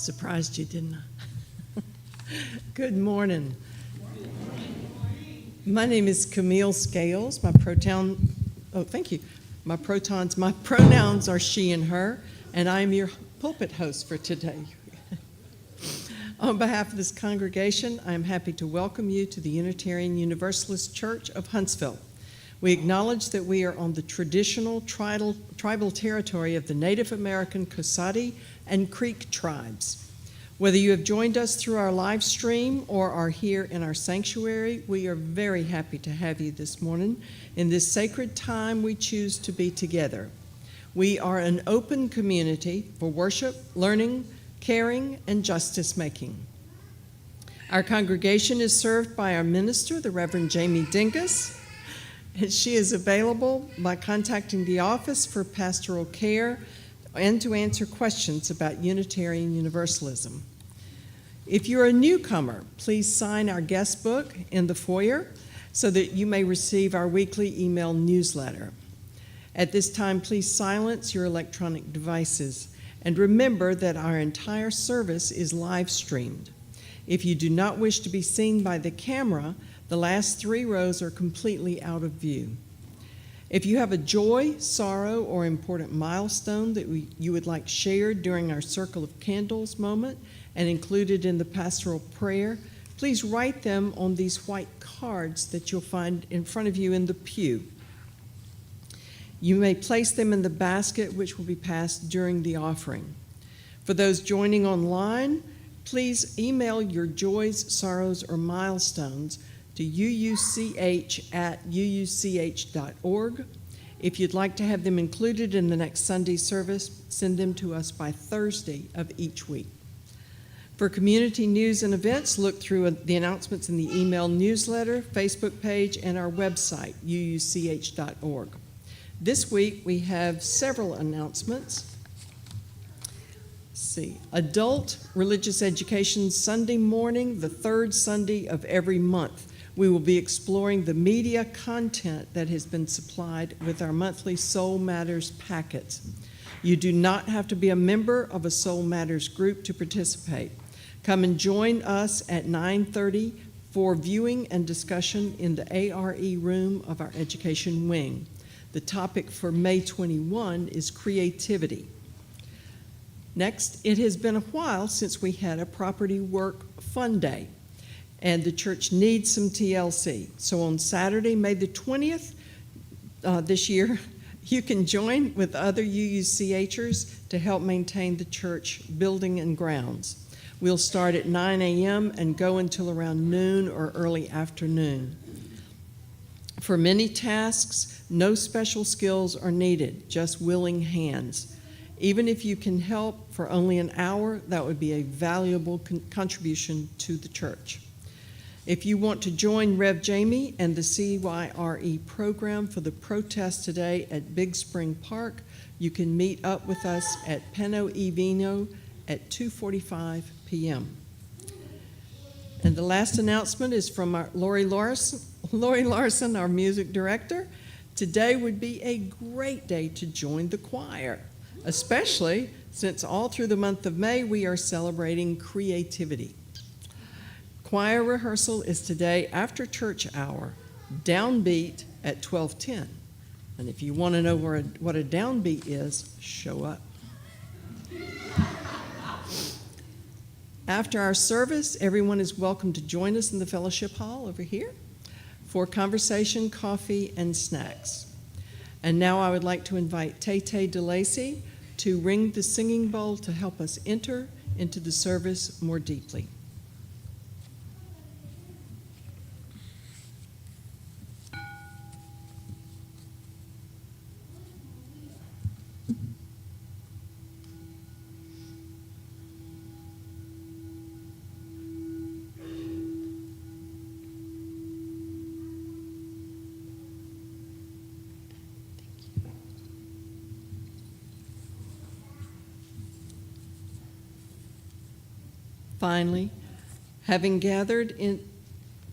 Surprised you, didn't I? Good morning. My name is Camille Scales. My pronouns are she and her, and I am your pulpit host for today. On behalf of this congregation, I am happy to welcome you to the Unitarian Universalist Church of Huntsville. We acknowledge that we are on the traditional tribal territory of the Native American Cosati and Creek tribes. Whether you have joined us through our live stream or are here in our sanctuary, we are very happy to have you this morning in this sacred time we choose to be together. We are an open community for worship, learning, caring, and justice making. Our congregation is served by our minister, the Reverend Jaimie Dingus. She is available by contacting the office for pastoral care and to answer questions about Unitarian Universalism. If you're a newcomer, please sign our guest book in the foyer so that you may receive our weekly email newsletter. At this time, please silence your electronic devices and remember that our entire service is live streamed. If you do not wish to be seen by the camera, the last 3 rows are completely out of view. If you have a joy, sorrow, or important milestone that you would like shared during our Circle of Candles moment and included in the pastoral prayer, please write them on these white cards that you'll find in front of you in the pew. You may place them in the basket which will be passed during the offering. For those joining online, please email your joys, sorrows, or milestones to uuch@uuch.org. If you'd like to have them included in the next Sunday service, send them to us by Thursday of each week. For community news and events, look through the announcements in the email newsletter, Facebook page, and our website, uuch.org. This week, we have several announcements. Adult Religious Education Sunday morning, the 3rd Sunday of every month. We will be exploring the media content that has been supplied with our monthly Soul Matters packets. You do not have to be a member of a Soul Matters group to participate. Come and join us at 9:30 for viewing and discussion in the ARE room of our education wing. The topic for May 21 is creativity. Next, it has been a while since we had a property work fun day, and the church needs some TLC. So on Saturday, May the 20th this year, you can join with other UUCHers to help maintain the church building and grounds. We'll start at 9 a.m. and go until around noon or early afternoon. For many tasks, no special skills are needed, just willing hands. Even if you can help for only an hour, that would be a valuable contribution to the church. If you want to join Rev Jaimie and the CYRE program for the protest today at Big Spring Park, you can meet up with us at Peno e Vino at 2:45 p.m. And the last announcement is from our Lori Larson, our music director. Today would be a great day to join the choir, especially since all through the month of May we are celebrating creativity. Choir rehearsal is today after church hour, downbeat at 12:10. And if you want to know what a downbeat is, show up. After our service, everyone is welcome to join us in the fellowship hall over here for conversation, coffee, and snacks. And now I would like to invite Tay DeLacy to ring the singing bowl to help us enter into the service more deeply. Finally, having gathered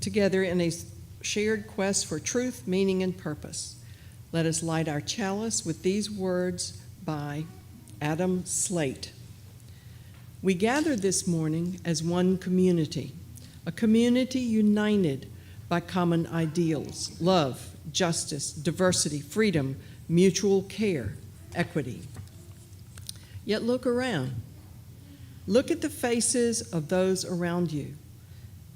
together in a shared quest for truth, meaning, and purpose, let us light our chalice with these words by Adam Slate. We gather this morning as one community, a community united by common ideals: love, justice, diversity, freedom, mutual care, equity. Yet look around. Look at the faces of those around you.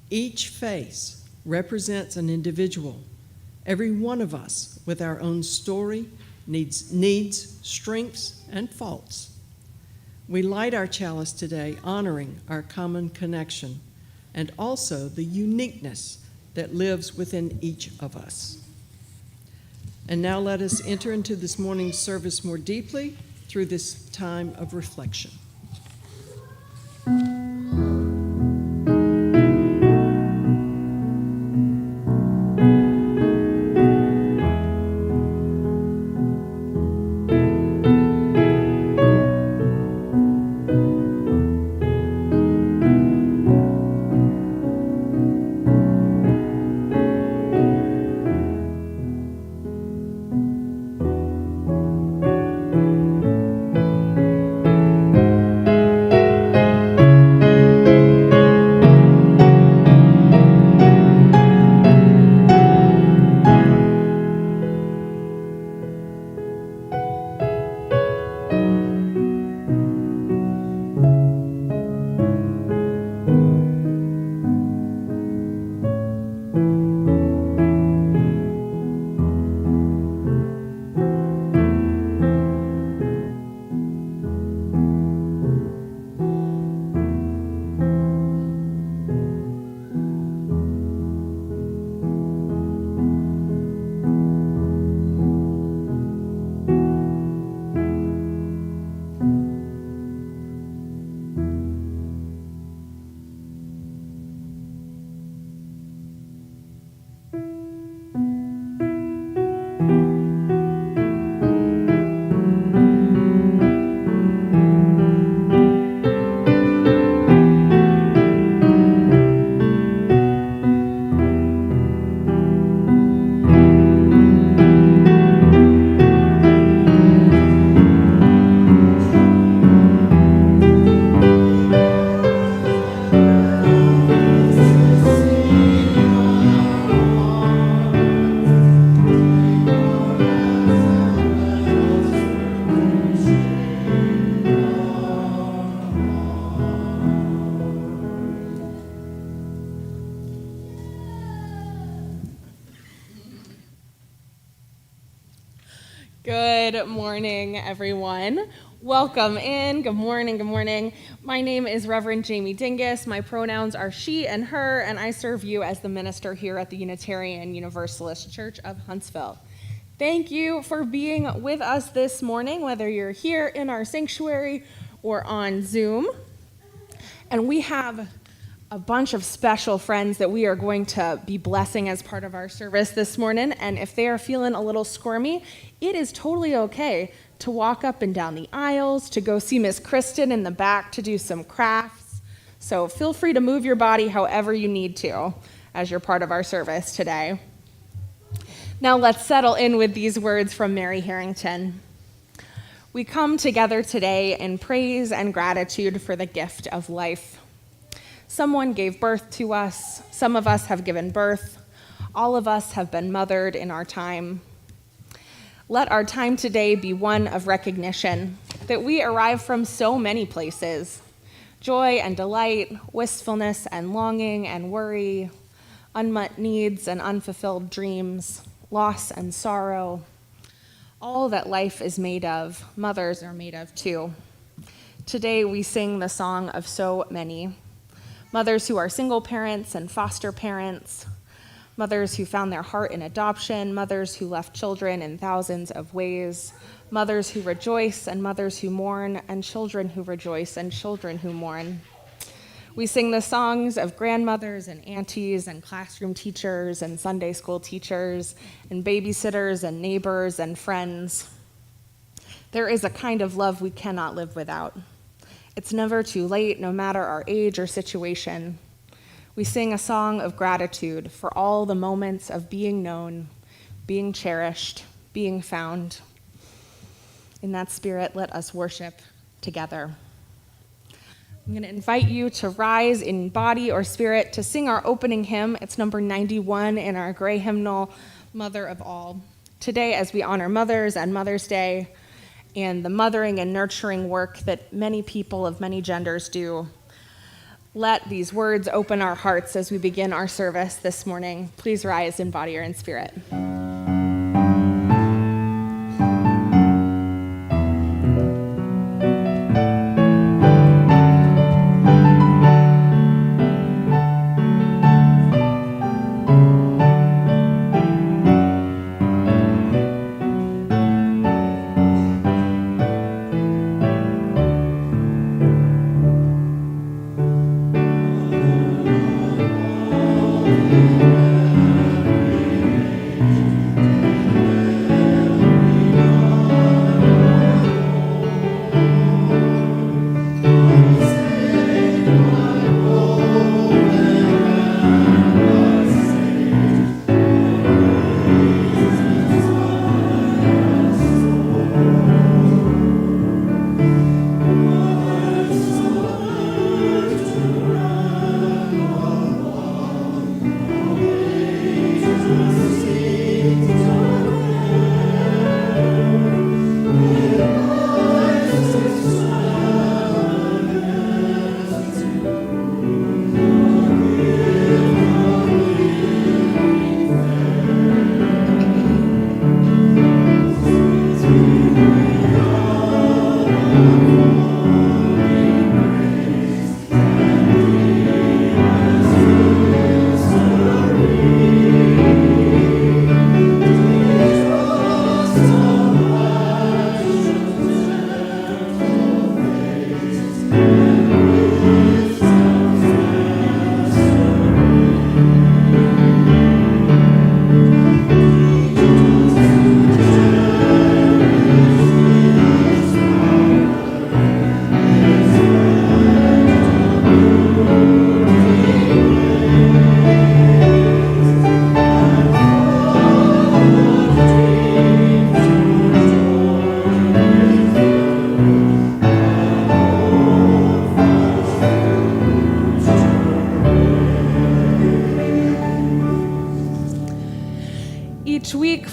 Each face represents an individual. Every one of us with our own story, needs, strengths, and faults. We light our chalice today honoring our common connection and also the uniqueness that lives within each of us. And now let us enter into this morning's service more deeply through this time of reflection. Good morning, everyone. Welcome in. Good morning. Good morning. My name is Reverend Jaimie Dingus. My pronouns are she and her, and I serve you as the minister here at the Unitarian Universalist Church of Huntsville. Thank you for being with us this morning, whether you're here in our sanctuary or on Zoom. And we have a bunch of special friends that we are going to be blessing as part of our service this morning. And if they are feeling a little squirmy, it is totally okay to walk up and down the aisles, to go see Miss Kristen in the back to do some crafts. So feel free to move your body however you need to as you're part of our service today. Now let's settle in with these words from Mary Harrington. We come together today in praise and gratitude for the gift of life. Someone gave birth to us. Some of us have given birth. All of us have been mothered in our time. Let our time today be one of recognition that we arrive from so many places: joy and delight, wistfulness and longing and worry, unmet needs and unfulfilled dreams, loss and sorrow. All that life is made of, mothers are made of too. Today we sing the song of so many. Mothers who are single parents and foster parents, mothers who found their heart in adoption, mothers who left children in thousands of ways, mothers who rejoice and mothers who mourn, and children who rejoice and children who mourn. We sing the songs of grandmothers and aunties and classroom teachers and Sunday school teachers and babysitters and neighbors and friends. There is a kind of love we cannot live without. It's never too late, no matter our age or situation. We sing a song of gratitude for all the moments of being known, being cherished, being found. In that spirit, let us worship together. I'm going to invite you to rise in body or spirit to sing our opening hymn. It's number 91 in our gray hymnal, Mother of All. Today, as we honor mothers and Mother's Day and the mothering and nurturing work that many people of many genders do, let these words open our hearts as we begin our service this morning. Please rise in body or in spirit.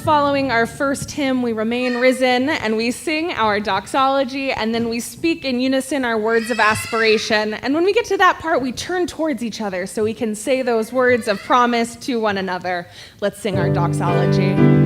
Following our first hymn, we remain risen and we sing our doxology, and then we speak in unison our words of aspiration. And when we get to that part, we turn towards each other so we can say those words of promise to one another. Let's sing our doxology.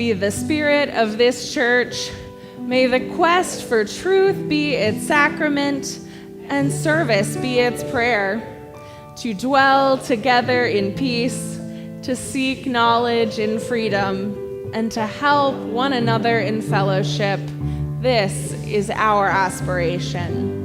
The spirit of this church. May the quest for truth be its sacrament and service be its prayer. To dwell together in peace, to seek knowledge in freedom, and to help one another in fellowship. This is our aspiration.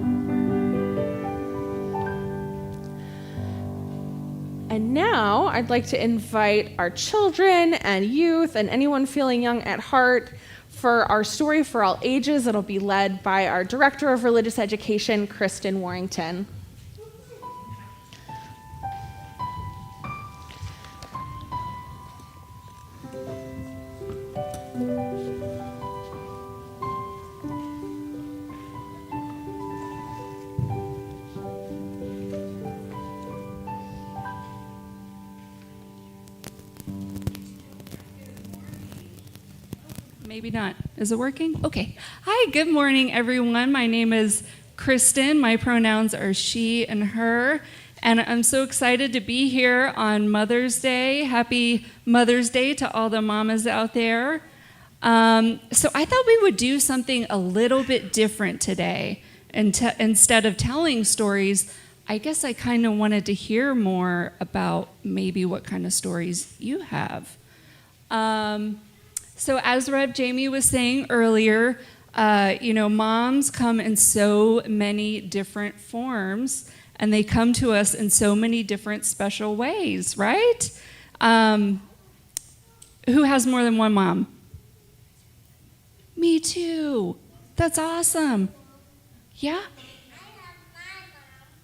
And now I'd like to invite our children and youth and anyone feeling young at heart for our story for all ages. It'll be led by our Director of Religious Education, Kristen Warrington. Maybe not. Is it working? Okay. Hi, good morning, everyone. My name is Kristen. My pronouns are she and her. And I'm so excited to be here on Mother's Day. Happy Mother's Day to all the mamas out there. So I thought we would do something a little bit different today. And instead of telling stories, I guess I kind of wanted to hear more about maybe what kind of stories you have. So as Rev Jaimie was saying earlier, moms come in so many different forms, and they come to us in so many different special ways, right? Who has more than one mom? Me too. That's awesome. Yeah?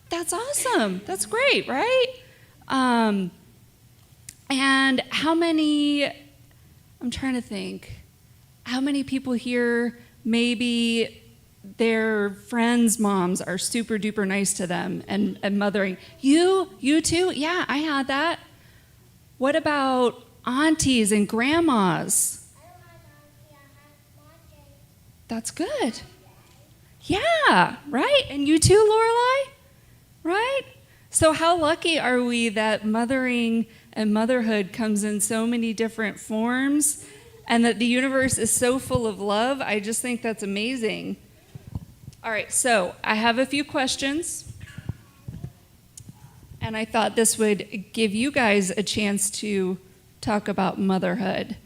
That's awesome. That's great, right? And how many, I'm trying to think, how many people here maybe their friends' moms are super duper nice to them and mothering? You too? Yeah, I had that. What about aunties and grandmas? That's good. Yeah, right? And you too, Lorelai? Right? So how lucky are we that mothering and motherhood comes in so many different forms, and that the universe is so full of love? I just think that's amazing. All right, so I have a few questions, and I thought this would give you guys a chance to talk about motherhood.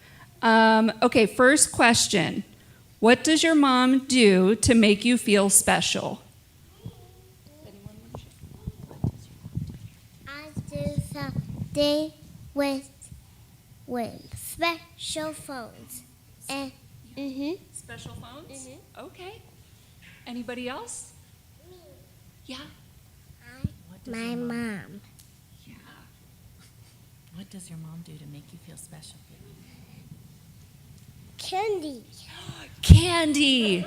Okay, first question. What does your mom do to make you feel special? I do something with special phones. And Special phones? Okay. Anybody else? Yeah. my mom. Yeah. What does your mom do to make you feel special? Candy. Candy.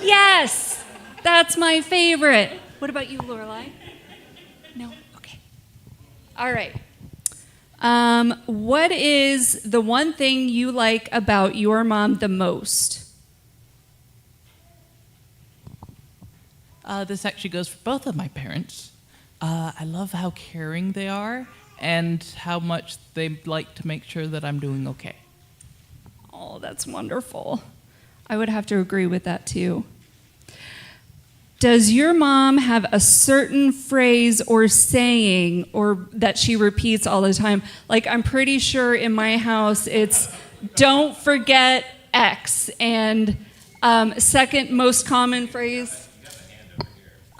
Yes. That's my favorite. What about you, Lorelai? No? Okay. All right. What is the one thing you like about your mom the most? This actually goes for both of my parents. I love how caring they are and how much they like to make sure that I'm doing okay. Oh, that's wonderful. I would have to agree with that too. Does your mom have a certain phrase or saying or that she repeats all the time? Like, I'm pretty sure in my house it's don't forget X. And second most common phrase?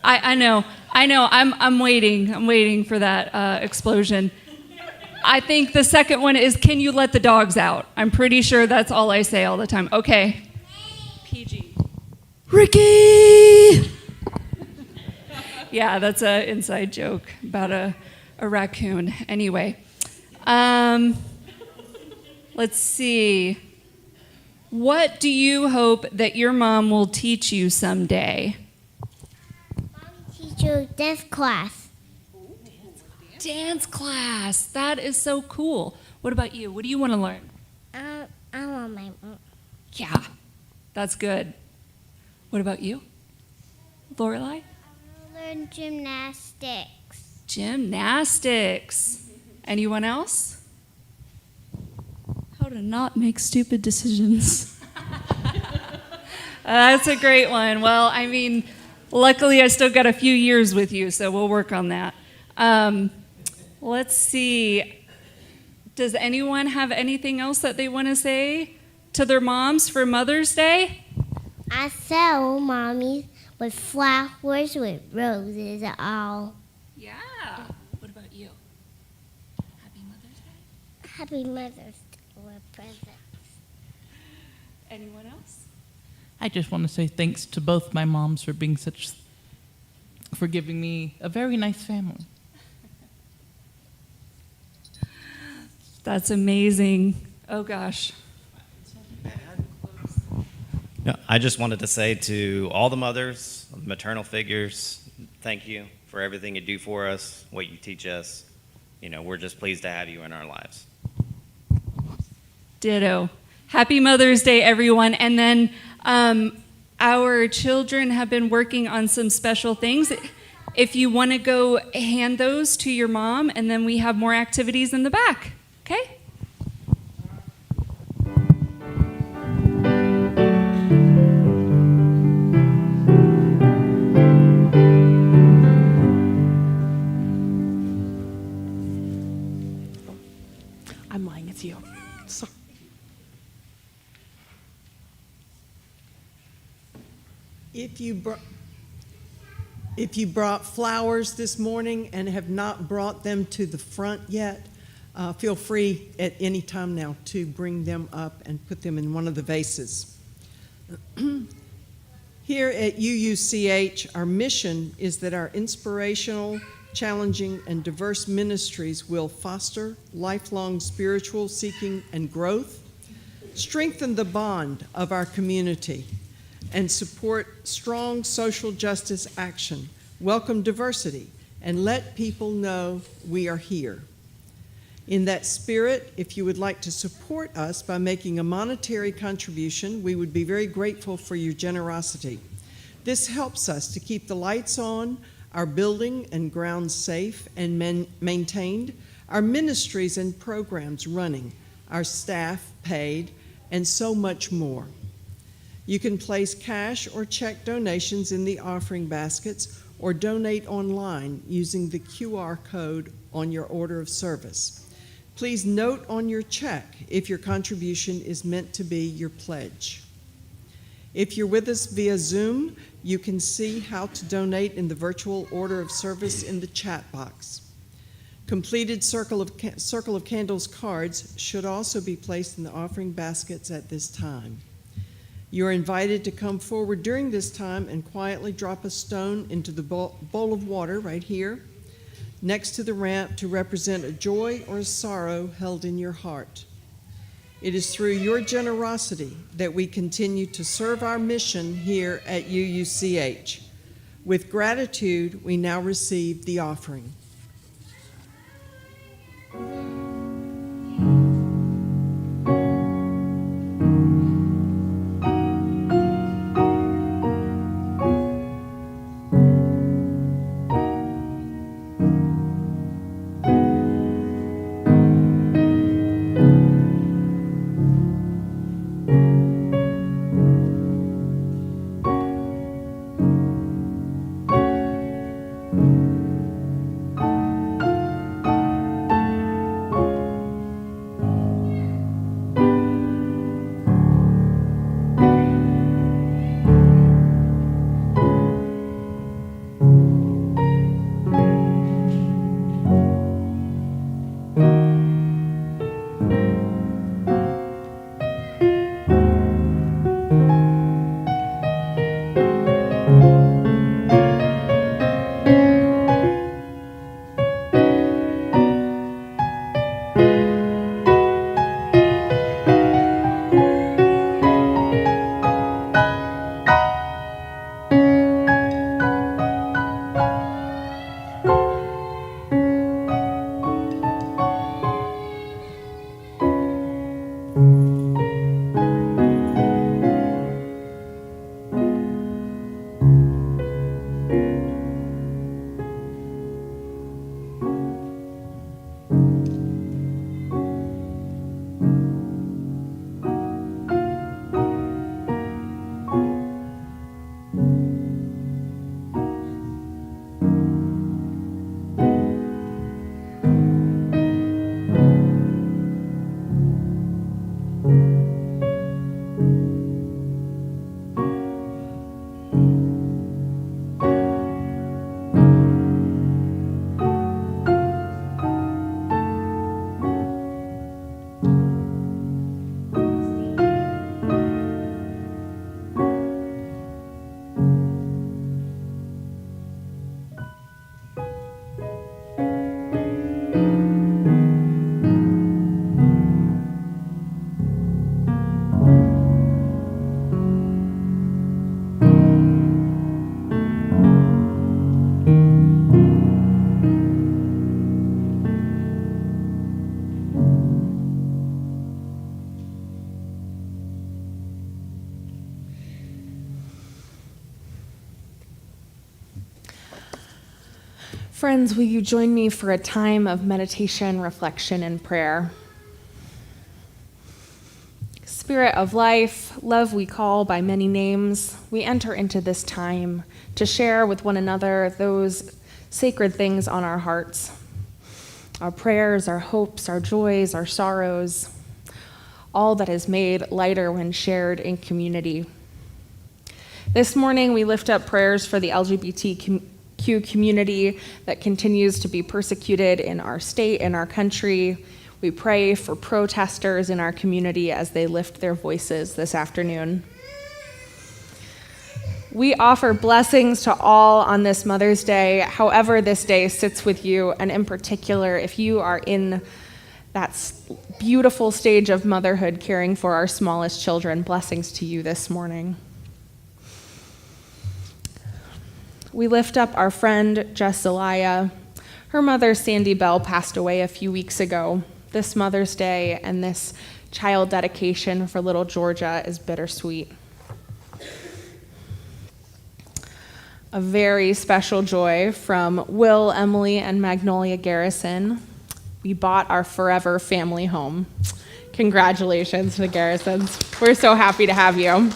I know. I'm waiting for that explosion. I think the second one is, can you let the dogs out? I'm pretty sure that's all I say all the time. Okay. PG. Ricky! Yeah, that's an inside joke about a raccoon. Anyway. Let's see. What do you hope that your mom will teach you someday? Teacher, this class. Dance class. That is so cool. What about you? What do you want to learn? I want my mom. Yeah, that's good. What about you? Lorelai? I learn gymnastics. Gymnastics. Anyone else? How to not make stupid decisions. That's a great one. Well, I mean, luckily I still got a few years with you, so we'll work on that. Let's see. Does anyone have anything else that they want to say to their moms for Mother's Day? I sell mommies with flowers, with roses and all. Yeah. What about you? Happy Mother's Day. Happy Mother's Day with presents. Anyone else? I just want to say thanks to both my moms for giving me a very nice family. That's amazing. Oh gosh. No, I just wanted to say to all the mothers, maternal figures, thank you for everything you do for us, what you teach us. We're just pleased to have you in our lives. Ditto. Happy Mother's Day, everyone. And then Our children have been working on some special things. If you want to go hand those to your mom, and then we have more activities in the back, okay? I'm lying, it's you. Sorry. If you brought flowers this morning and have not brought them to the front yet, feel free at any time now to bring them up and put them in one of the vases. Here at UUCH, our mission is that our inspirational, challenging, and diverse ministries will foster lifelong spiritual seeking and growth, strengthen the bond of our community, and support strong social justice action, welcome diversity, and let people know we are here. In that spirit, if you would like to support us by making a monetary contribution, we would be very grateful for your generosity. This helps us to keep the lights on, our building and grounds safe and maintained, our ministries and programs running, our staff paid, and so much more. You can place cash or check donations in the offering baskets or donate online using the QR code on your order of service. Please note on your check if your contribution is meant to be your pledge. If you're with us via Zoom, you can see how to donate in the virtual order of service in the chat box. Completed Circle of Candles cards should also be placed in the offering baskets at this time. You are invited to come forward during this time and quietly drop a stone into the bowl of water right here, next to the ramp, to represent a joy or a sorrow held in your heart. It is through your generosity that we continue to serve our mission here at UUCH. With gratitude, we now receive the offering. Friends, will you join me for a time of meditation, reflection, and prayer? Spirit of life, love we call by many names, we enter into this time to share with one another those sacred things on our hearts. Our prayers, our hopes, our joys, our sorrows, all that is made lighter when shared in community. This morning, we lift up prayers for the LGBTQ community that continues to be persecuted in our state and our country. We pray for protesters in our community as they lift their voices this afternoon. We offer blessings to all on this Mother's Day, however this day sits with you, and in particular, if you are in that beautiful stage of motherhood caring for our smallest children, blessings to you this morning. We lift up our friend, Jess Zelaya. Her mother, Sandy Bell, passed away a few weeks ago. This Mother's Day and this child dedication for little Georgia is bittersweet. A very special joy from Will, Emily, and Magnolia Garrison. We bought our forever family home. Congratulations to the Garrisons. We're so happy to have you.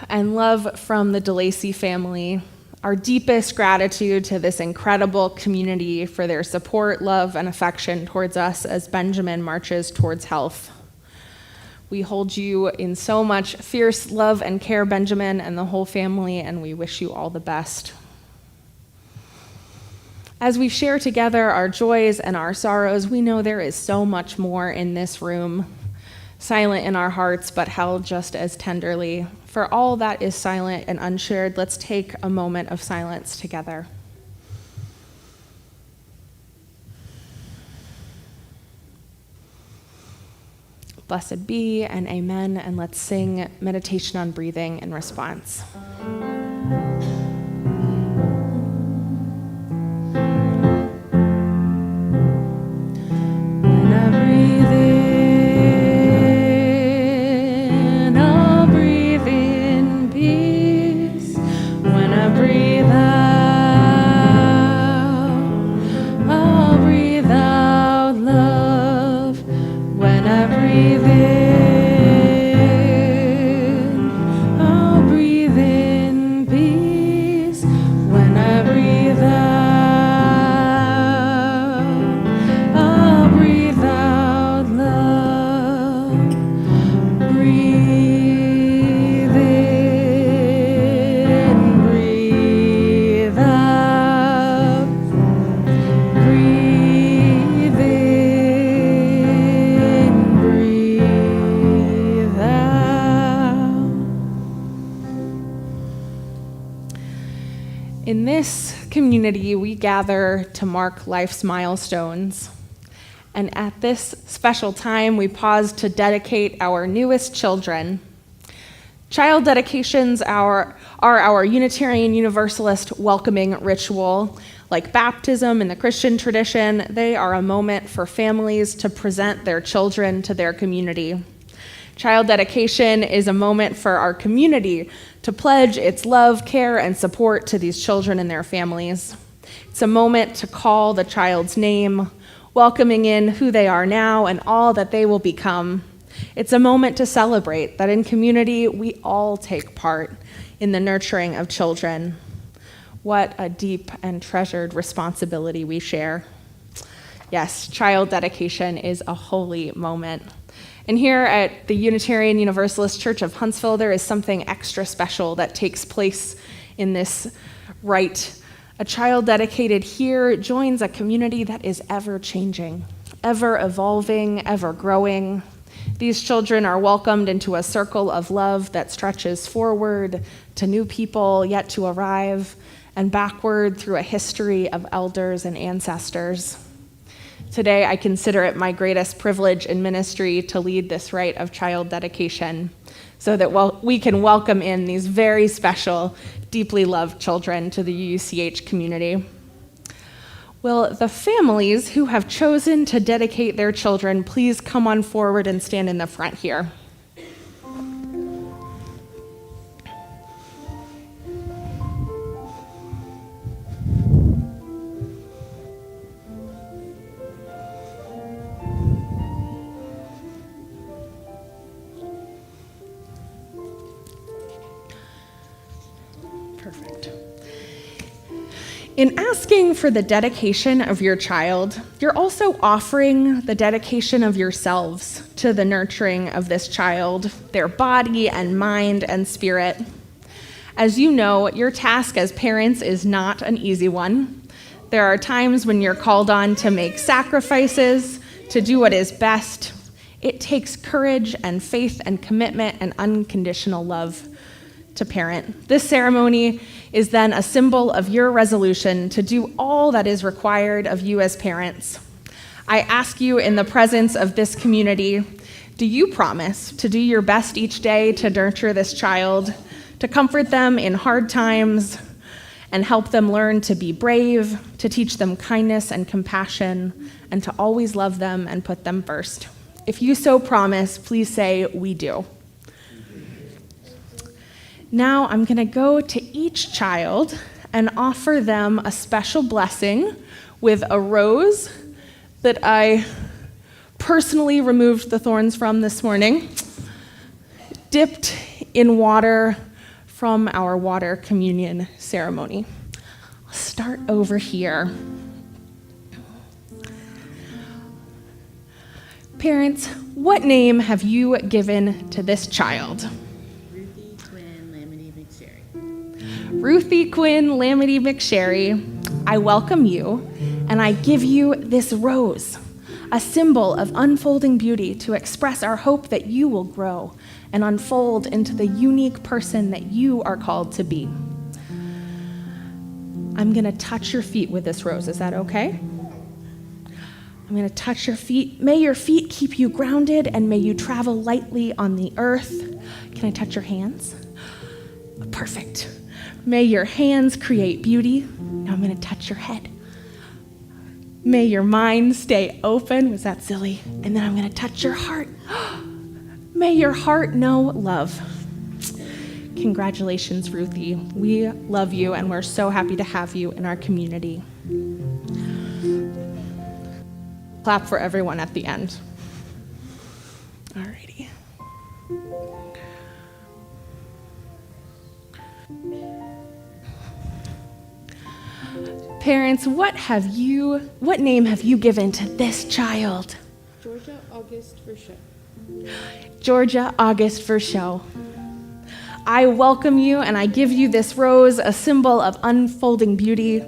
And love from the DeLacy family. Our deepest gratitude to this incredible community for their support, love, and affection towards us as Benjamin marches towards health. We hold you in so much fierce love and care, Benjamin, and the whole family, and we wish you all the best. As we share together our joys and our sorrows, we know there is so much more in this room, silent in our hearts, but held just as tenderly. For all that is silent and unshared, let's take a moment of silence together. Blessed be and amen, and let's sing meditation on breathing in response. When I breathe in, I'll breathe in peace. When I breathe out, I'll breathe out love. When I breathe in, I'll breathe in peace. When I breathe out, I'll breathe out love. Breathe in, breathe out. Breathe in, breathe out. In this community, we gather to mark life's milestones. And at this special time, we pause to dedicate our newest children. Child dedications are our Unitarian Universalist welcoming ritual. Like baptism in the Christian tradition, they are a moment for families to present their children to their community. Child dedication is a moment for our community to pledge its love, care, and support to these children and their families. It's a moment to call the child's name, welcoming in who they are now and all that they will become. It's a moment to celebrate that in community we all take part in the nurturing of children. What a deep and treasured responsibility we share. Yes, child dedication is a holy moment. And here at the Unitarian Universalist Church of Huntsville, there is something extra special that takes place in this rite. A child dedicated here joins a community that is ever changing, ever evolving, ever growing. These children are welcomed into a circle of love that stretches forward to new people yet to arrive, and backward through a history of elders and ancestors. Today, I consider it my greatest privilege in ministry to lead this rite of child dedication so that we can welcome in these very special, deeply loved children to the UUCH community. Will the families who have chosen to dedicate their children please come on forward and stand in the front here? In asking for the dedication of your child, you're also offering the dedication of yourselves to the nurturing of this child, their body and mind and spirit. As you know, your task as parents is not an easy one. There are times when you're called on to make sacrifices, to do what is best. It takes courage and faith and commitment and unconditional love to parent. This ceremony is then a symbol of your resolution to do all that is required of you as parents. I ask you in the presence of this community, do you promise to do your best each day to nurture this child, to comfort them in hard times, and help them learn to be brave, to teach them kindness and compassion, and to always love them and put them first? If you so promise, please say, "We do." Now I'm going to go to each child and offer them a special blessing with a rose that I personally removed the thorns from this morning, dipped in water from our water communion ceremony. I'll start over here. Parents, what name have you given to this child? Ruthie Quinn Lamity McSherry, I welcome you, and I give you this rose, a symbol of unfolding beauty to express our hope that you will grow and unfold into the unique person that you are called to be. I'm going to touch your feet with this rose. Is that okay? I'm going to touch your feet. May your feet keep you grounded, and may you travel lightly on the earth. Can I touch your hands? Perfect. May your hands create beauty. Now I'm going to touch your head. May your mind stay open. Was that silly? And then I'm going to touch your heart. May your heart know love. Congratulations, Ruthie. We love you, and we're so happy to have you in our community. Clap for everyone at the end. All righty. Parents, what name have you given to this child? Georgia August Verschow. Georgia August Verschow. I welcome you, and I give you this rose, a symbol of unfolding beauty,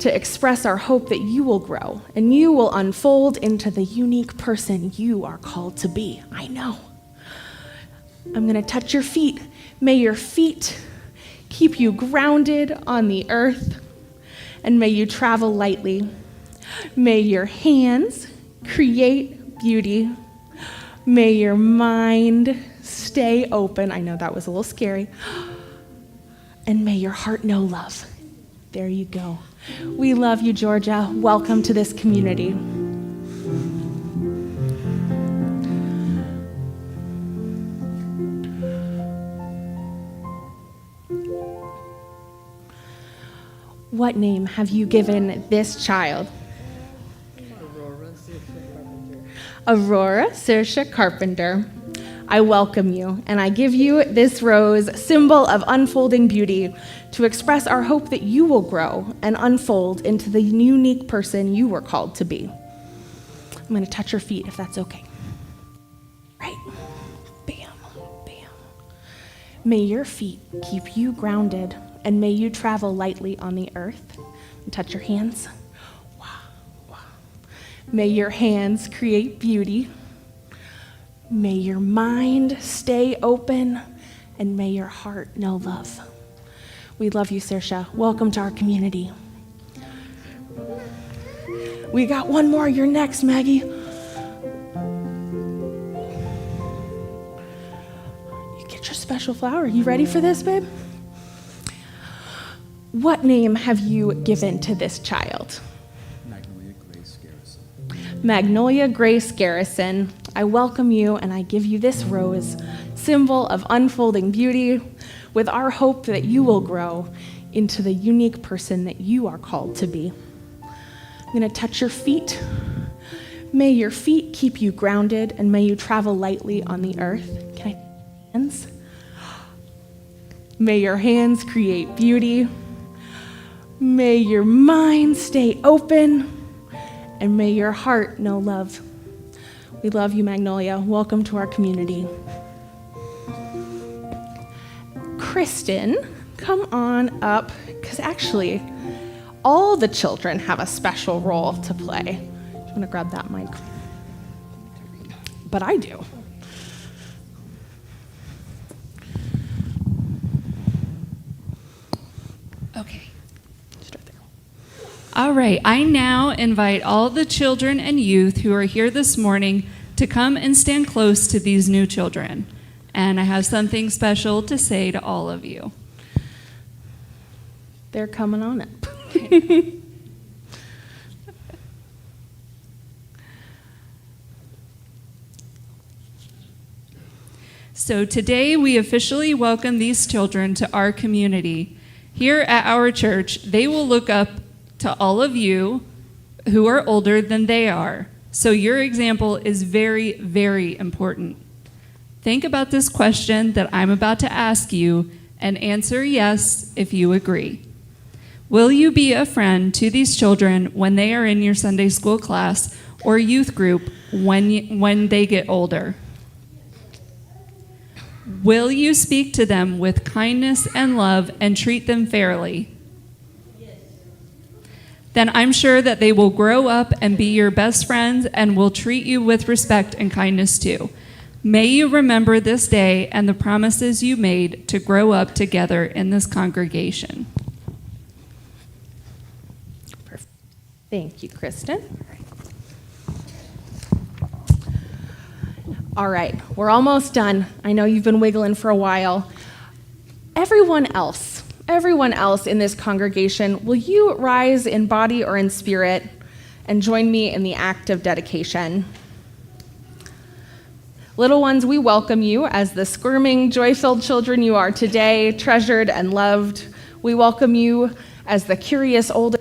to express our hope that you will grow and you will unfold into the unique person you are called to be. I know. I'm going to touch your feet. May your feet keep you grounded on the earth, and may you travel lightly. May your hands create beauty. May your mind stay open. I know that was a little scary. And may your heart know love. There you go. We love you, Georgia. Welcome to this community. What name have you given this child? Aurora Saoirse Carpenter. I welcome you, and I give you this rose, symbol of unfolding beauty, to express our hope that you will grow and unfold into the unique person you were called to be. I'm going to touch your feet, if that's okay. Right. Bam, bam. May your feet keep you grounded, and may you travel lightly on the earth. And touch your hands. Wow, wow. May your hands create beauty. May your mind stay open, and may your heart know love. We love you, Saoirse. Welcome to our community. We got one more. You're next, Maggie. You get your special flower. You ready for this, babe? What name have you given to this child? Magnolia Grace Garrison. Magnolia Grace Garrison. I welcome you, and I give you this rose, symbol of unfolding beauty, with our hope that you will grow into the unique person that you are called to be. I'm going to touch your feet. May your feet keep you grounded, and may you travel lightly on the earth. Can I touch your hands? May your hands create beauty. May your mind stay open, and may your heart know love. We love you, Magnolia. Welcome to our community. Kristen, come on up, because actually, all the children have a special role to play. Do you want to grab that mic? But I do. Okay. All right, I now invite all the children and youth who are here this morning to come and stand close to these new children. And I have something special to say to all of you. They're coming on up. So today we officially welcome these children to our community. Here at our church, they will look up to all of you who are older than they are. So your example is very, very important. Think about this question that I'm about to ask you and answer yes if you agree. Will you be a friend to these children when they are in your Sunday school class or youth group when they get older? Will you speak to them with kindness and love and treat them fairly? Yes. Then I'm sure that they will grow up and be your best friends and will treat you with respect and kindness too. May you remember this day and the promises you made to grow up together in this congregation. Perfect. Thank you, Kristen. All right, we're almost done. I know you've been wiggling for a while. Everyone else in this congregation, will you rise in body or in spirit and join me in the act of dedication? Little ones, we welcome you as the squirming, joy-filled children you are today, treasured and loved. We welcome you as the curious older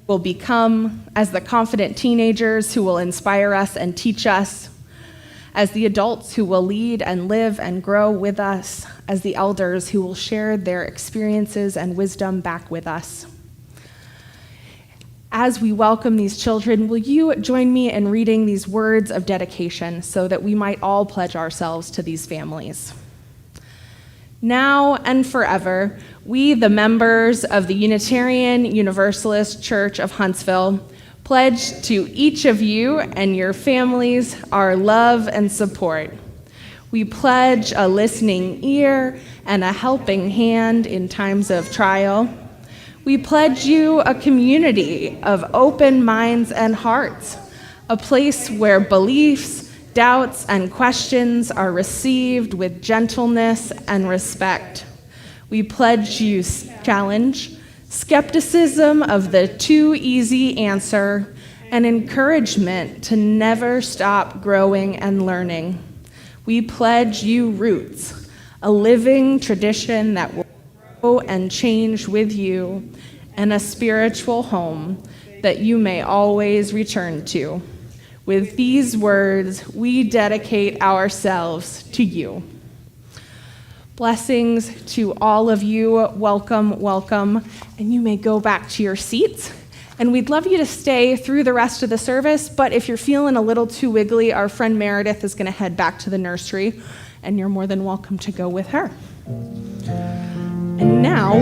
will become, as the confident teenagers who will inspire us and teach us, as the adults who will lead and live and grow with us, as the elders who will share their experiences and wisdom back with us. As we welcome these children, will you join me in reading these words of dedication so that we might all pledge ourselves to these families? Now and forever, we, the members of the Unitarian Universalist Church of Huntsville, pledge to each of you and your families our love and support. We pledge a listening ear and a helping hand in times of trial. We pledge you a community of open minds and hearts, a place where beliefs, doubts, and questions are received with gentleness and respect. We pledge you challenge, skepticism of the too easy answer, and encouragement to never stop growing and learning. We pledge you roots, a living tradition that will grow and change with you, and a spiritual home that you may always return to. With these words, we dedicate ourselves to you. Blessings to all of you. Welcome, welcome. And you may go back to your seats. And we'd love you to stay through the rest of the service, but if you're feeling a little too wiggly, our friend Meredith is going to head back to the nursery, and you're more than welcome to go with her. And now,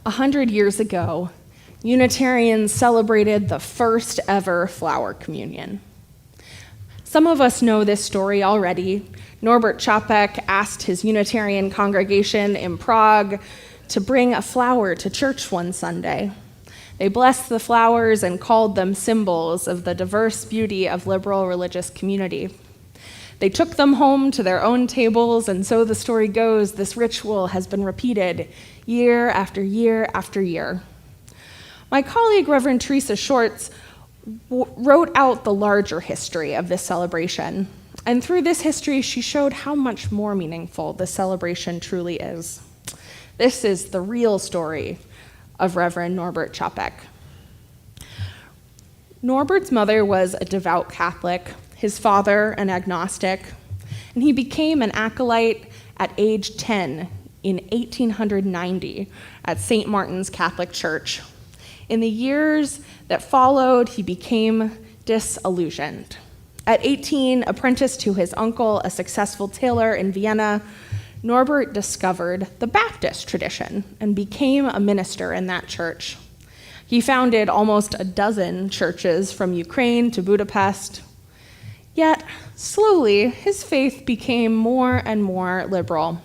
100 years ago, Unitarians celebrated the first ever flower communion. Some of us know this story already. Norbert Capek asked his Unitarian congregation in Prague to bring a flower to church one Sunday. They blessed the flowers and called them symbols of the diverse beauty of liberal religious community. They took them home to their own tables, and so the story goes, this ritual has been repeated year after year after year. My colleague, Reverend Teresa Shorts, wrote out the larger history of this celebration. And through this history, she showed how much more meaningful this celebration truly is. This is the real story of Reverend Norbert Capek. Norbert's mother was a devout Catholic, his father an agnostic, and he became an acolyte at age 10 in 1890 at St. Martin's Catholic Church. In the years that followed, he became disillusioned. At 18, apprenticed to his uncle, a successful tailor in Vienna, Norbert discovered the Baptist tradition and became a minister in that church. He founded almost a dozen churches from Ukraine to Budapest. Yet, slowly, his faith became more and more liberal.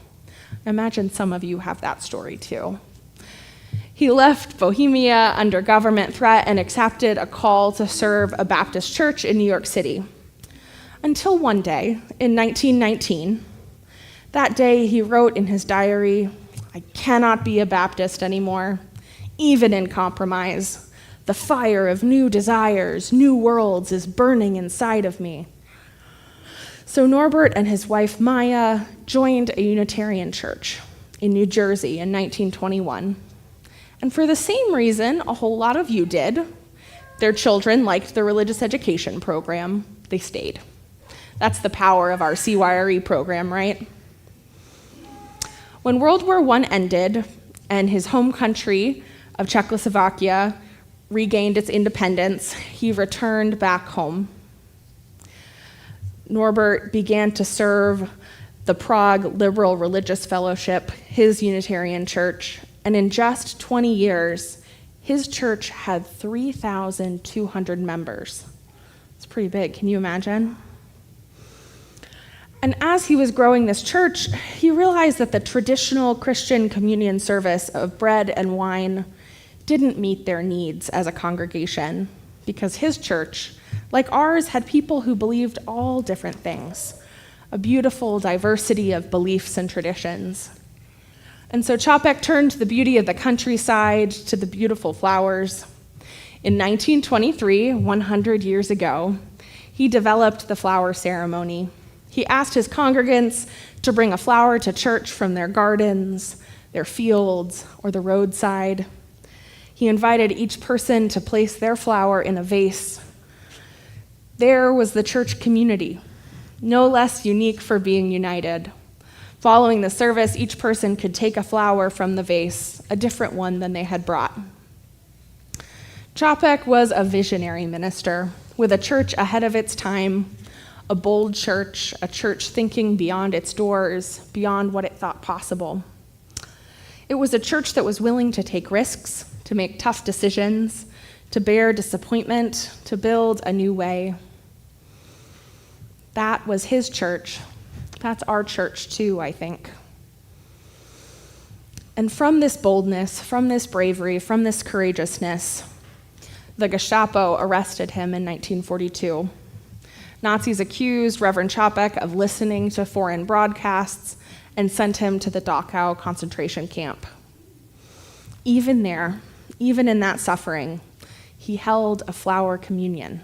I imagine some of you have that story too. He left Bohemia under government threat and accepted a call to serve a Baptist church in New York City. Until one day, in 1919, that day he wrote in his diary, "I cannot be a Baptist anymore, even in compromise. The fire of new desires, new worlds is burning inside of me." So Norbert and his wife Maya joined a Unitarian church in New Jersey in 1921. And for the same reason a whole lot of you did, their children liked the religious education program, they stayed. That's the power of our CYRE program, right? When World War I ended and his home country of Czechoslovakia regained its independence, he returned back home. Norbert began to serve the Prague Liberal Religious Fellowship, his Unitarian church, and in just 20 years, his church had 3,200 members. It's pretty big, can you imagine? And as he was growing this church, he realized that the traditional Christian communion service of bread and wine didn't meet their needs as a congregation, because his church, like ours, had people who believed all different things, a beautiful diversity of beliefs and traditions. And so Capek turned the beauty of the countryside to the beautiful flowers. In 1923, 100 years ago, he developed the flower ceremony. He asked his congregants to bring a flower to church from their gardens, their fields, or the roadside. He invited each person to place their flower in a vase. There was the church community, no less unique for being united. Following the service, each person could take a flower from the vase, a different one than they had brought. Capek was a visionary minister with a church ahead of its time, a bold church, a church thinking beyond its doors, beyond what it thought possible. It was a church that was willing to take risks, to make tough decisions, to bear disappointment, to build a new way. That was his church. That's our church too, I think. And from this boldness, from this bravery, from this courageousness, the Gestapo arrested him in 1942. Nazis accused Reverend Capek of listening to foreign broadcasts and sent him to the Dachau concentration camp. Even there, even in that suffering, he held a flower communion.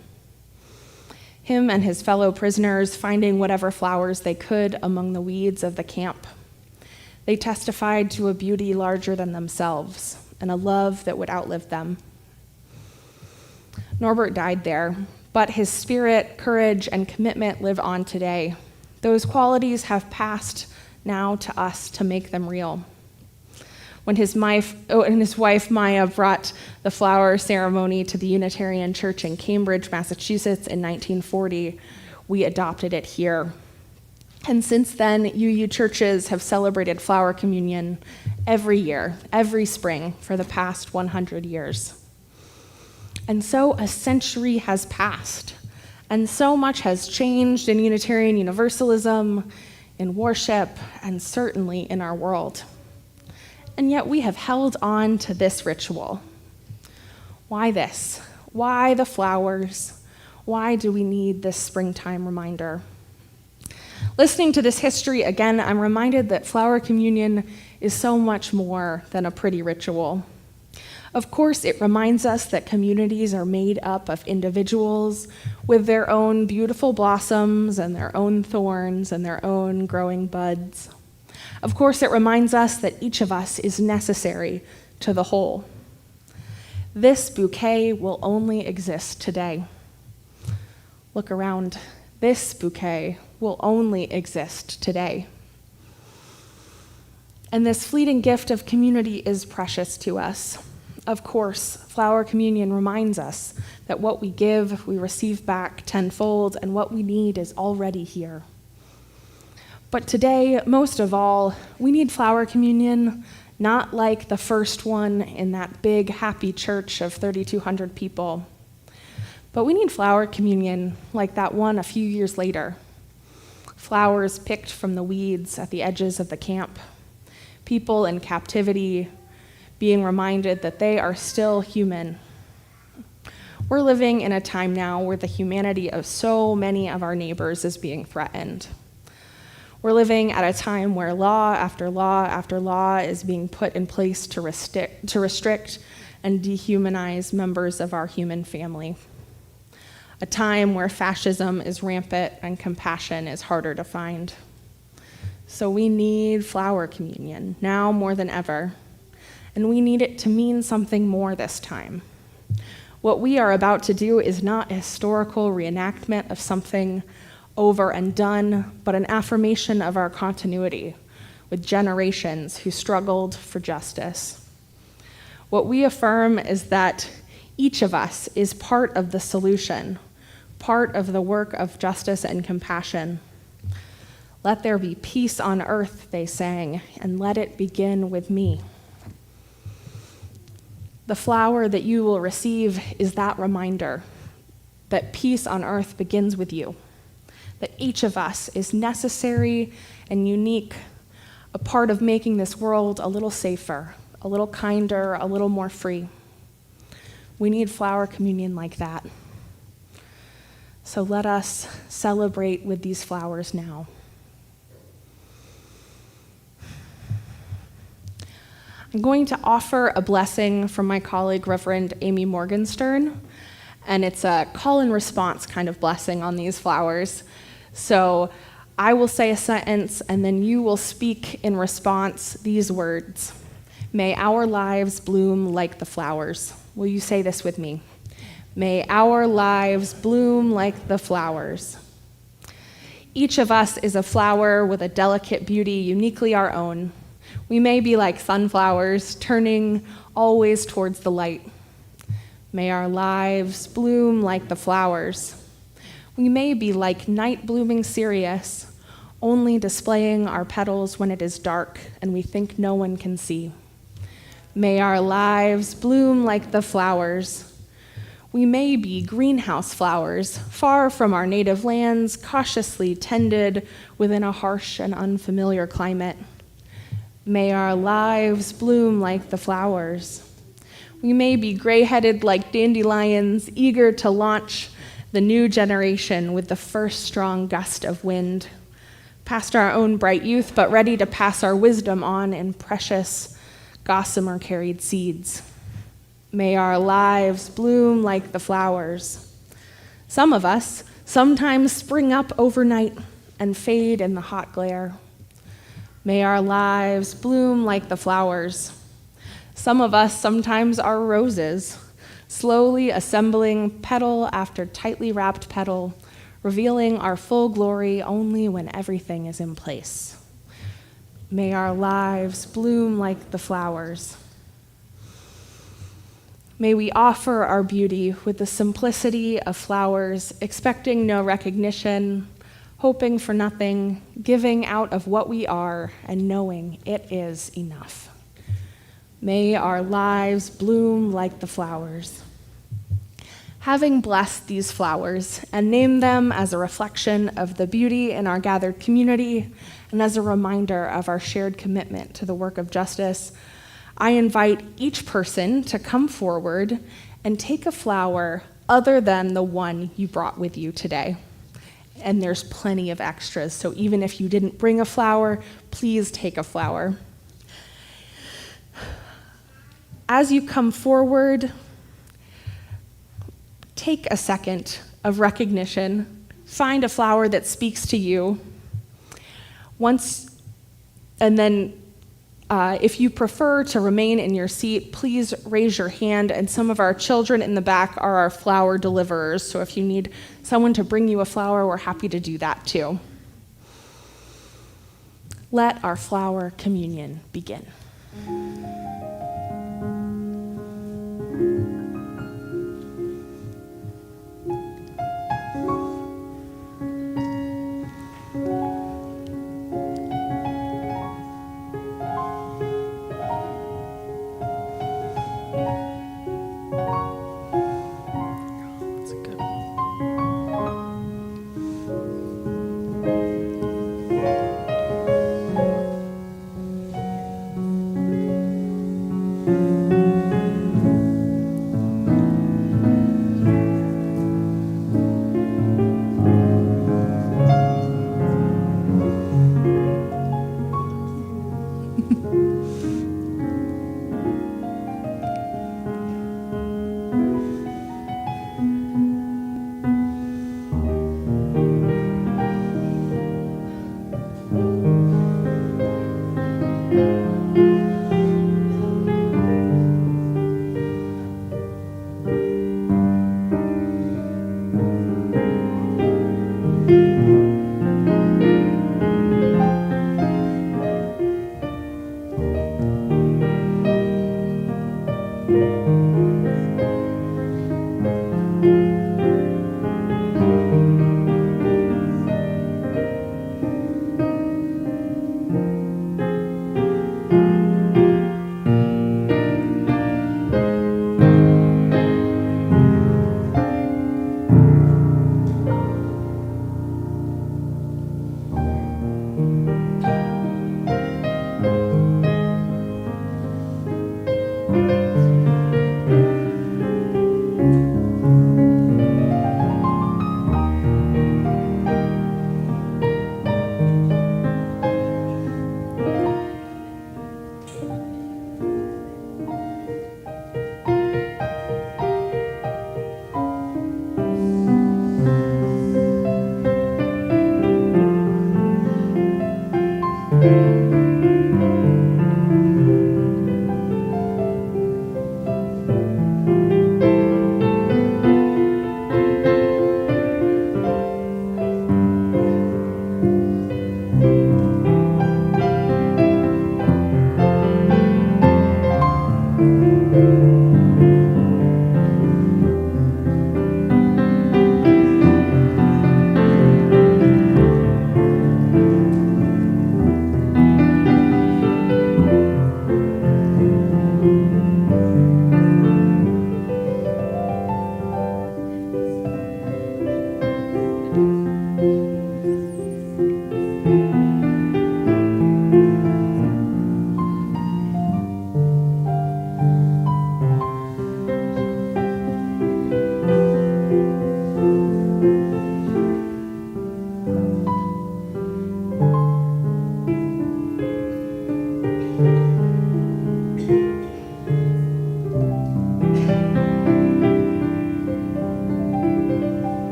Him and his fellow prisoners finding whatever flowers they could among the weeds of the camp. They testified to a beauty larger than themselves and a love that would outlive them. Norbert died there, but his spirit, courage, and commitment live on today. Those qualities have passed now to us to make them real. When his wife Maya brought the flower ceremony to the Unitarian Church in Cambridge, Massachusetts in 1940, we adopted it here. And since then, UU churches have celebrated flower communion every year, every spring for the past 100 years. And so a century has passed, and so much has changed in Unitarian Universalism, in worship, and certainly in our world. And yet we have held on to this ritual. Why this? Why the flowers? Why do we need this springtime reminder? Listening to this history again, I'm reminded that flower communion is so much more than a pretty ritual. Of course, it reminds us that communities are made up of individuals with their own beautiful blossoms and their own thorns and their own growing buds. Of course, it reminds us that each of us is necessary to the whole. This bouquet will only exist today. Look around. This bouquet will only exist today. And this fleeting gift of community is precious to us. Of course, flower communion reminds us that what we give, we receive back tenfold, and what we need is already here. But today, most of all, we need flower communion, not like the first one in that big, happy church of 3,200 people. But we need flower communion like that one a few years later. Flowers picked from the weeds at the edges of the camp. People in captivity being reminded that they are still human. We're living in a time now where the humanity of so many of our neighbors is being threatened. We're living at a time where law after law after law is being put in place to restrict and dehumanize members of our human family. A time where fascism is rampant and compassion is harder to find. So we need flower communion, now more than ever, and we need it to mean something more this time. What we are about to do is not a historical reenactment of something over and done, but an affirmation of our continuity with generations who struggled for justice. What we affirm is that each of us is part of the solution, part of the work of justice and compassion. Let there be peace on earth, they sang, and let it begin with me. The flower that you will receive is that reminder that peace on earth begins with you, that each of us is necessary and unique, a part of making this world a little safer, a little kinder, a little more free. We need flower communion like that. So let us celebrate with these flowers now. I'm going to offer a blessing from my colleague, Reverend Amy Morgenstern, and it's a call and response kind of blessing on these flowers. So I will say a sentence, and then you will speak in response these words. May our lives bloom like the flowers. Will you say this with me? May our lives bloom like the flowers. Each of us is a flower with a delicate beauty uniquely our own. We may be like sunflowers, turning always towards the light. May our lives bloom like the flowers. We may be like night blooming Sirius, only displaying our petals when it is dark and we think no one can see. May our lives bloom like the flowers. We may be greenhouse flowers, far from our native lands, cautiously tended within a harsh and unfamiliar climate. May our lives bloom like the flowers. We may be gray-headed like dandelions, eager to launch the new generation with the first strong gust of wind, past our own bright youth, but ready to pass our wisdom on in precious, gossamer-carried seeds. May our lives bloom like the flowers. Some of us sometimes spring up overnight and fade in the hot glare. May our lives bloom like the flowers. Some of us sometimes are roses, slowly assembling petal after tightly wrapped petal, revealing our full glory only when everything is in place. May our lives bloom like the flowers. May we offer our beauty with the simplicity of flowers, expecting no recognition, hoping for nothing, giving out of what we are, and knowing it is enough. May our lives bloom like the flowers. Having blessed these flowers and named them as a reflection of the beauty in our gathered community and as a reminder of our shared commitment to the work of justice, I invite each person to come forward and take a flower other than the one you brought with you today. And there's plenty of extras, so even if you didn't bring a flower, please take a flower. As you come forward, take a second of recognition. Find a flower that speaks to you. If you prefer to remain in your seat, please raise your hand, and some of our children in the back are our flower deliverers, so if you need someone to bring you a flower, we're happy to do that too. Let our flower communion begin.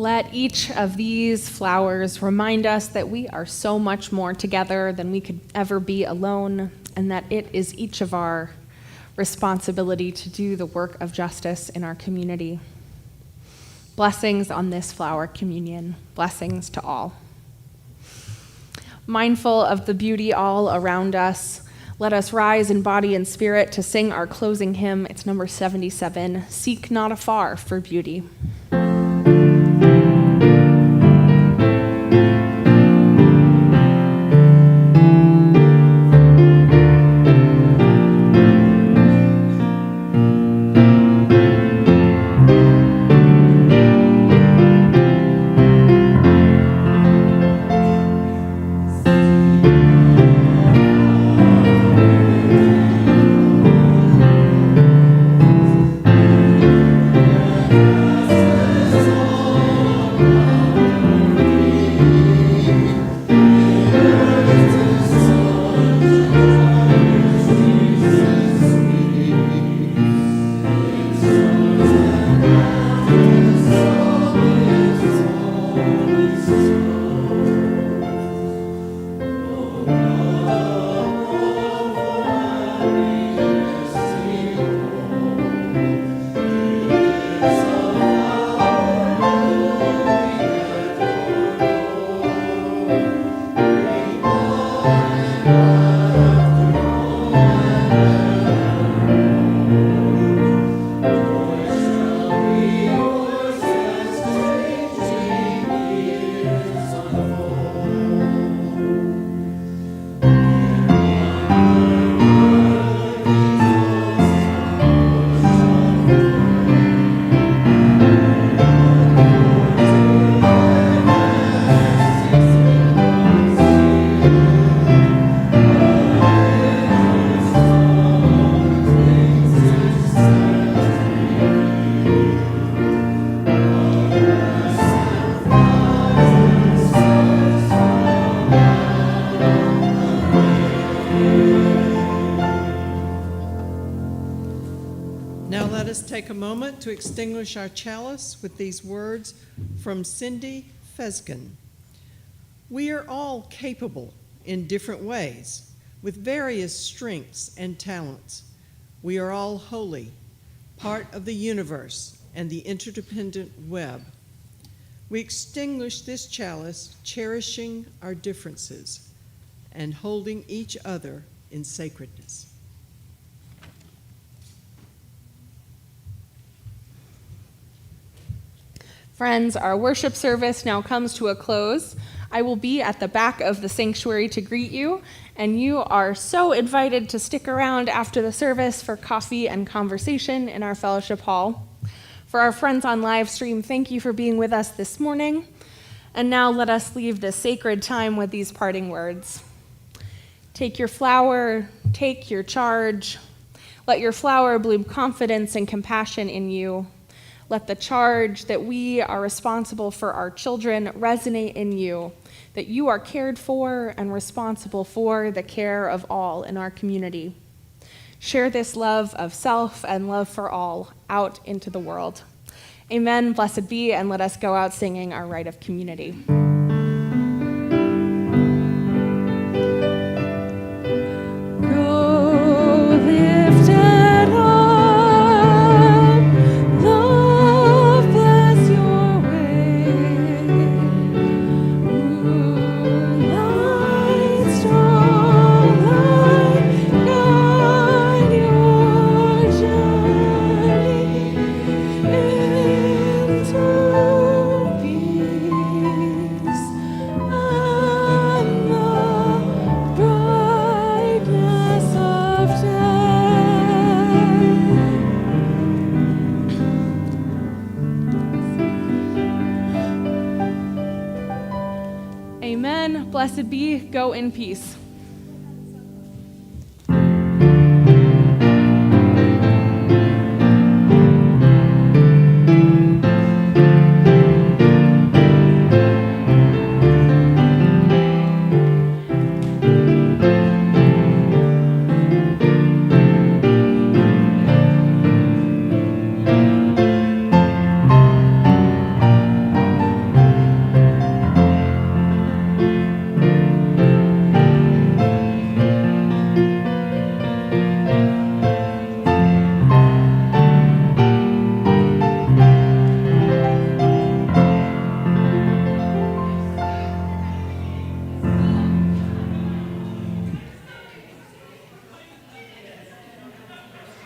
Let each of these flowers remind us that we are so much more together than we could ever be alone, and that it is each of our responsibility to do the work of justice in our community. Blessings on this flower communion. Blessings to all. Mindful of the beauty all around us, let us rise in body and spirit to sing our closing hymn. It's number 77, Seek Not Afar for Beauty. Take a moment to extinguish our chalice with these words from Cindy Fesgen. We are all capable in different ways, with various strengths and talents. We are all holy, part of the universe and the interdependent web. We extinguish this chalice, cherishing our differences and holding each other in sacredness. Friends, our worship service now comes to a close. I will be at the back of the sanctuary to greet you, and you are so invited to stick around after the service for coffee and conversation in our fellowship hall. For our friends on live stream, thank you for being with us this morning. And now let us leave this sacred time with these parting words. Take your flower, take your charge. Let your flower bloom confidence and compassion in you. Let the charge that we are responsible for our children resonate in you, that you are cared for and responsible for the care of all in our community. Share this love of self and love for all out into the world. Amen, blessed be, and let us go out singing our rite of community. Blessed be, go in peace.